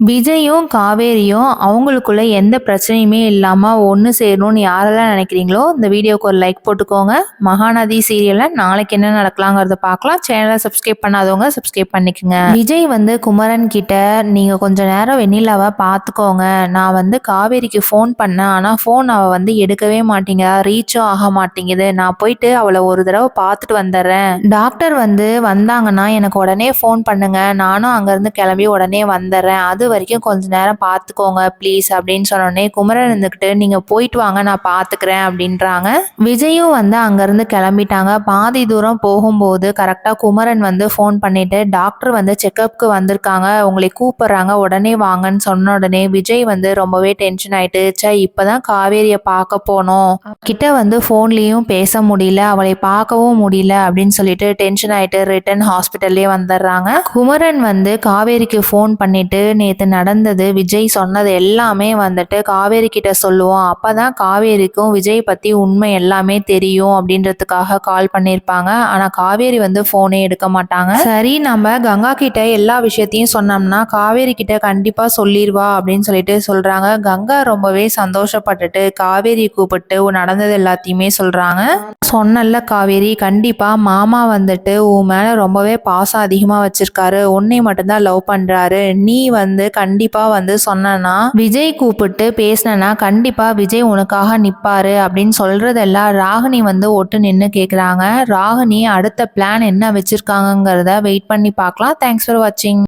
விஜயும், காவேரியும் அவங்களுக்குள்ள எந்த பிரச்சனையுமே இல்லாம ஒண்ணு சேரணும்னு யாரெல்லாம் நினைக்கிறீங்களோ, இந்த வீடியோக்கு ஒரு லைக் போட்டுக்கோங்க. மகாநதி சீரியல்ல நாளைக்கு என்ன நடக்கலாங்கிறத பார்க்கலாம். சேனலை சப்ஸ்கிரைப் பண்ணாதவங்க சப்ஸ்கிரைப் பண்ணிக்கங்க. விஜய் வந்து குமரன் கிட்ட, நீங்க கொஞ்ச நேரம் வெண்ணிலாவை பார்த்துக்கோங்க. நான் வந்து காவேரிக்கு ஃபோன் பண்ணேன். ஆனா ஃபோன் அவ வந்து எடுக்கவே மாட்டேங்கிறா. ரீச்சும் ஆக மாட்டேங்குது. நான் போயிட்டு அவளை ஒரு தடவை பார்த்துட்டு வந்துடுறேன். டாக்டர் வந்து வந்தாங்கன்னா எனக்கு உடனே ஃபோன் பண்ணுங்க. நானும் அங்கேருந்து கிளம்பி உடனே வந்துடுறேன். அது வரைக்கும் கொஞ்ச நேரம் பார்த்துக்கோங்க ப்ளீஸ் அப்படின்னு சொன்னோடனே குமரன் இருந்துக்கிட்டு நீங்க போயிட்டு வாங்க, நான் பார்த்துக்கிறேன் அப்படின்றாங்க. விஜயும் வந்து அங்கேருந்து கிளம்பிட்டாங்க. பாதி தூரம் போகும்போது கரெக்டாக குமரன் வந்து ஃபோன் பண்ணிட்டு, டாக்டர் வந்து செக்கப்புக்கு வந்திருக்காங்க, உங்களை கூப்பிடுறாங்க, உடனே வாங்கன்னு சொன்ன உடனே விஜய் வந்து ரொம்பவே டென்ஷன் ஆயிட்டு, சே இப்பதான் காவேரியை பார்க்க போனோம், கிட்ட வந்து ஃபோன்லேயும் பேச முடியல, அவளை பார்க்கவும் முடியல அப்படின்னு சொல்லிட்டு டென்ஷன் ஆயிட்டு ரிட்டன் ஹாஸ்பிட்டல்லே வந்துடுறாங்க. குமரன் வந்து காவேரிக்கு ஃபோன் பண்ணிட்டு, நேற்று நடந்தது விஜய் சொன்னது எல்லாமே வந்துட்டு காவேரி கிட்ட சொல்லுவோம், அப்பதான் காவேரிக்கும் விஜய் பத்தி உண்மை எல்லாமே தெரியும் அப்படின்றதுக்காக கால் பண்ணியிருப்பாங்க. ஆனா காவேரி வந்து போனே எடுக்க மாட்டாங்க. சரி நம்ம கங்கா கிட்ட எல்லா விஷயத்தையும் சொன்னோம்னா காவேரி கிட்ட கண்டிப்பா சொல்லிடுவா அப்படின்னு சொல்லிட்டு சொல்றாங்க. கங்கா ரொம்பவே சந்தோஷப்பட்டுட்டு காவேரி கூப்பிட்டு நடந்தது எல்லாத்தையுமே சொல்றாங்க. சொன்னல காவேரி, கண்டிப்பா மாமா வந்துட்டு உன் மேல ரொம்பவே பாசம் அதிகமா வச்சிருக்காரு, உன்னை மட்டும்தான் லவ் பண்றாரு, நீ வந்து கண்டிப்பா வந்து சொன்னா விஜய் கூப்பிட்டு பேசினா கண்டிப்பா விஜய் உனக்காக நிப்பாரு அப்படின்னு சொல்றதெல்லாம் ராகினி வந்து ஒட்டு நின்று கேக்குறாங்க. ராகினி அடுத்த பிளான் என்ன வச்சிருக்காங்கிறத வெயிட் பண்ணி பார்க்கலாம். தேங்க்ஸ் ஃபார் வாட்சிங்.